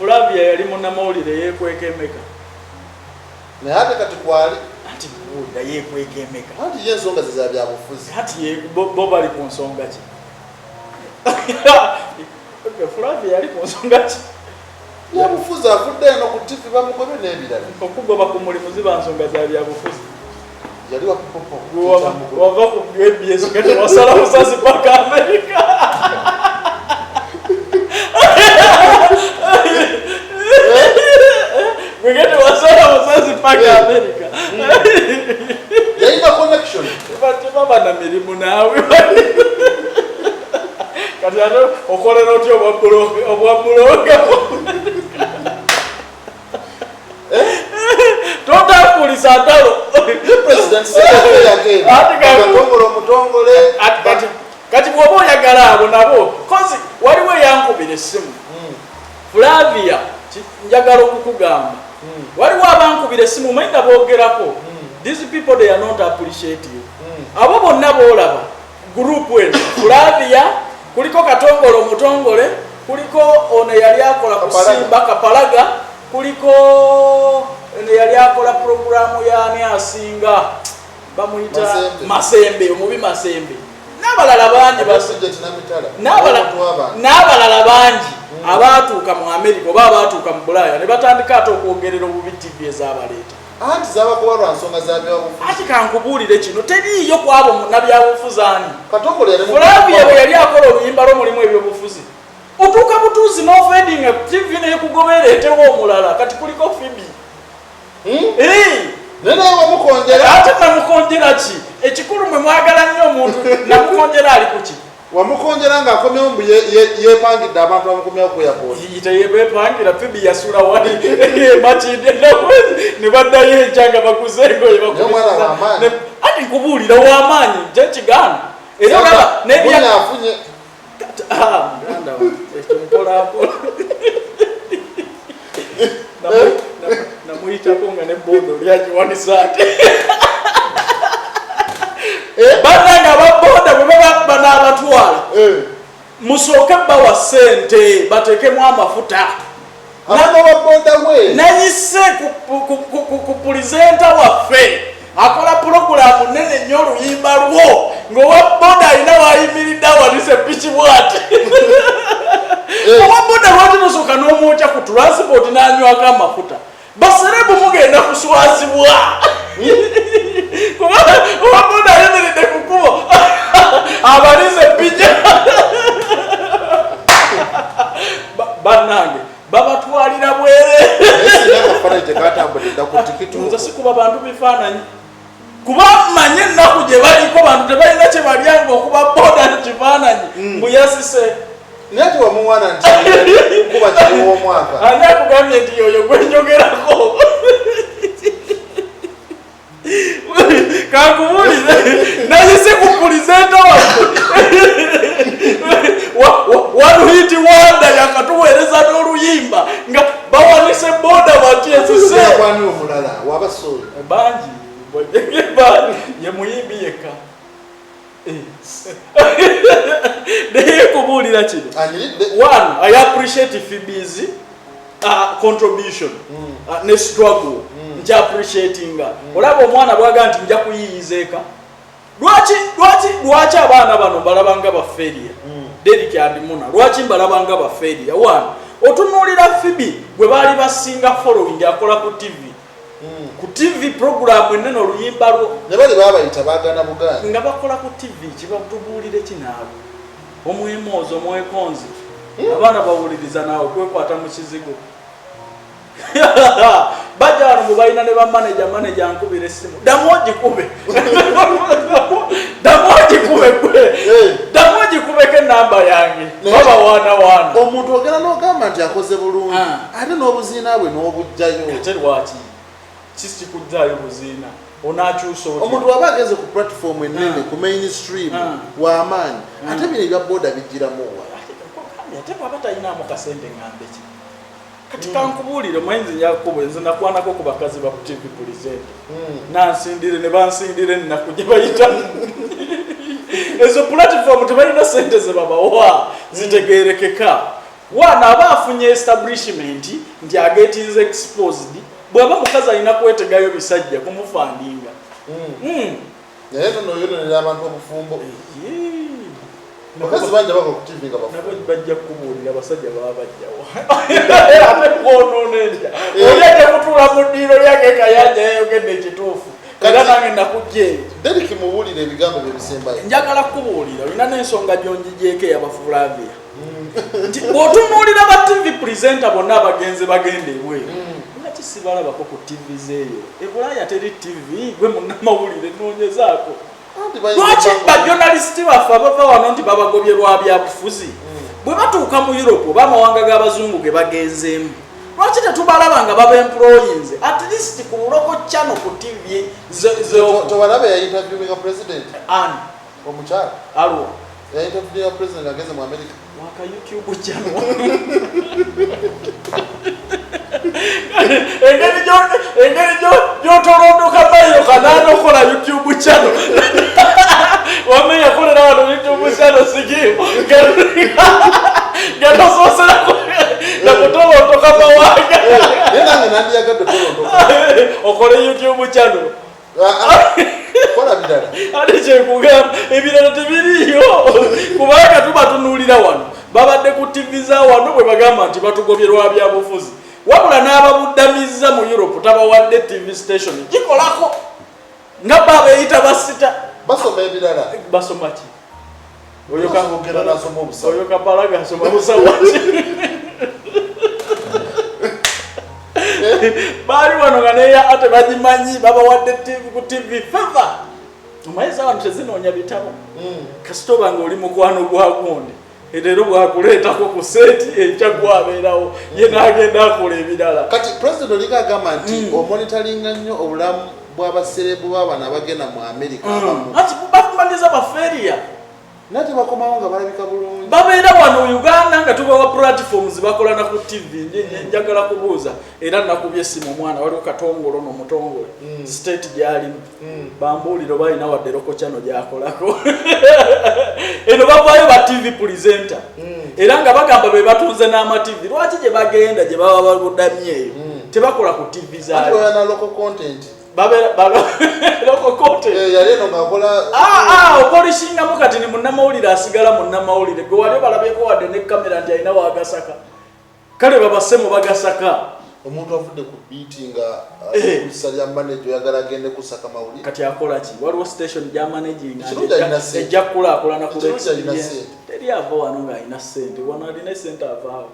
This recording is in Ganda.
Flavia yali munnamawulire yeekwekemeka naye ate kati kwali ati buuda yeekwekemeka anti ye ensonga ze za byabufuzi ati bo bali ku nsonga ki Flavia yali ku nsonga ki byabufuzi avudde eno ku TV bamugobe n'ebirala okugoba ku mulimu ziba nsonga za byabufuzi yali wapopo wava ku BBS kati wasala busazi paka Amerika wegete wasala busazi paka Amerika yalina connection baba na mirimu nawe kati ate okolera otya obwabuloga totakulisa ntalo president omutongole kati bwoba oyagala abo nabo kozi waliwo yankubira essimu Flavia njagala okukugamba waliwo abankubira essimu mayinga boogerako these people they are not appreciate you abo bonna boolaba group eno Flavia kuliko katongole omutongole kuliko ono yali akola kusimba kapalaga kuliko ono yali akola programu yani asinga bamuyita Masembe omubi Masembe n'abalala bangi n'abalala bangi abaatuuka mu America oba abaatuuka mu Bulaya ne batandika ate okwogerera obubi TV ezabaleeta anti zabakuba lwa nsonga za byabufuzi ati kankubuulire kino teriiyo kwabo munnabyabufuzi ani katongole Flavia bwe yali akola oluyimba lw'omulimu ebyobufuzi otuuka butuuzi n'ofendinga TV n'ekugoberera etewo omulala kati kuliko Phoebe nene wamukonjera ate namukonjera ki ekikulu mwe mwagala nnyo omuntu namukonjera ali ku ki wamukonjera ng'akomyewo mbu yeepangidde abantu bamukomyewo ku airport yebepangira Phoebe yasula wali makinde ne baddayo enkyanga bakuze engoye ati nkubuulira w'amaanyi nje kigaana era olaba nebyafunye muganda ekyomukolako namuyitako nga ne bondo lyakiwanisa ate bannanga ababoda bwe baba n'abatwala musooke bawa ssente batekemu amafuta nayise ku pulizenta waffe akola pulogulaamu nene nnyo oluyimba lwo ng'owa boda alina wayimiridde awanise piki bwati owa boda lwati nosooka n'omwokya ku transport n'anywako amafuta baserebu mugenda kuswazibwa kuba owa boda ayimiridde ku kkubo abalize pija bannange babatwalira bwere nze sikuba bantu bifaananyi kuba manye ennaku gye baliko bantu tebalina kye balyanga okuba boda kifaananyi mbu yasise nati wamuwana nti kuba kiriwo omwaka ani akugambye nti yoyo gwenjogerako kankubulire nayise ku pulizenta waffe waluhiti wanda yakatuweereza n'oluyimba nga bawanise boda batyesisewani omulala wabasooyi bangi ye muyimbi yekka naye kubuulira kino one I appreciate Phoebe's contribution ne struggle nja appreciatinga olaba omwana bwaga nti nja kuyiyizeeka lwaki abaana bano balabanga bafeeriya Derek andimuna lwaki mbalabanga bafeeriya one otunuulira Phoebe gwe baali basinga following akola ku TV program ennene oluyimba lwo ne bali baabayita baagana Buganda nga bakola ku TV kibatubuulire kinaawe omwemoozi omwekonzi abaana bawuliriza naawe kwekwata mu kizigo bajja wano mu balina ne bamaneja nkubira essimu ddamu ogikube ddamu ogikubeko enamba yange baba waana omuntu ogenda n'ogamba nti akoze bulungi ate n'obuziina bwe n'obugjayo ate lwaki kisi kikujjaayo buziina onakyusa otya omuntu waba ageze ku platform ennene ku mainstream w'amaanyi ate bino ebya boda bijjiramuwa ate bwaba talinamu kasente ngambe ki kati kankubuulire mwenzi nyakubo nze nakwanako ku bakazi ba TV pulizente nansindire ne bansindire ennaku gye bayita ezo platform tebalina sente ze babawa zitegeerekeka wana aba afunye establishment nti agetinze exposed bwaba mukazi alina kwetegayo bisajja kumufandinga naye nono yononera abantu obufumbo bakazi banja bako ku TV nga nabo bajja kubuulira abasajja baba bajjawo ate kwononenja oyaje kutula mu ddiiro lyake kayanja yayogedde ekituufu era nange nakujje Derek mubuulira ebigambo byebisembayo njagala kubuulira olina n'ensonga gyonjijeeko eyabafulavia nti bw'otunuulira ba TV presenter bonna abagenzi bagenda ebweru lwaki sibalabako ku TV zeeyo ebulaaya teri TV gwe munnamawulire noonyezaako lwaki bajonalisiti baffe abava wano nti babagobye lwa byabufuzi bwe batuuka mu Europe oba amawanga g'abazungu ge bagenzeemu lwaki tetubalaba nga baba employees at least ku local channel ku TV tobalabe yayinterviewinga president ani omukyala alwa yayinterviewinga president ageze mu America waka YouTube channel engeri gyotolondoka mayo kanaana okola YouTube channel wamenya kolera wano YouTube channel sikimu gatosoosera nakutolondoka mawanga nange nandiyagadde tolondoka okole YouTube channel kola bidala ate kyekugamba ebirala tebiriyo kubanga tuba tunuulira wano babadde ku TV za wano bwe bagamba nti batugobye lwa byabufuzi wabula n'ababuddamizza mu Europe tabawadde TV station gikolako nga baba eyita basita basoma ebirala basoma ki oyokagogera nasoma obusawo oyo kapalaga asoma busawaki bali wano nga neya ate bagimanyi babawadde TV ku TV fava omayezi abantu tezinoonya bitabo kasitoba nga oli mukwano gwa gundi erero bwakuleetako ku seeti enkya gwabeerawo ye n'agenda akola ebirala kati president olinga agamba nti omonitoringa nnyo obulamu bw'abaserebu b'abaana abagenda mu America ati bakumanyiza baferiya nate bakomawo nga balabika bulungi babeera wano Uganda nga tubawa platforms bakola na ku TV njagala kubuuza era nakubye essimu omwana waliwo katongolo n'omutongole state gyalimu bambuuliro balina wadde loko channel gyakolako eno bavaayo ba TV presenter era nga bagamba be batunze n'ama TV lwaki gye bagenda gye baba babudamye eyo tebakola ku TV zaabwe na local content loko kote yaleno ngakola opolishinga mukati ni munnamawulire asigala munnamawulire gwe wali balabeko wadde ne kamera nti alina wagasaka kale babasemo bagasaka omuntu avudde ku beating kusisa lya manager yagala agende kusaka mawulire kati akola ki waliwo station gya managing ejja kulaakulana ku experience teri ava wano nga alina ssente wano alina ssente avaawo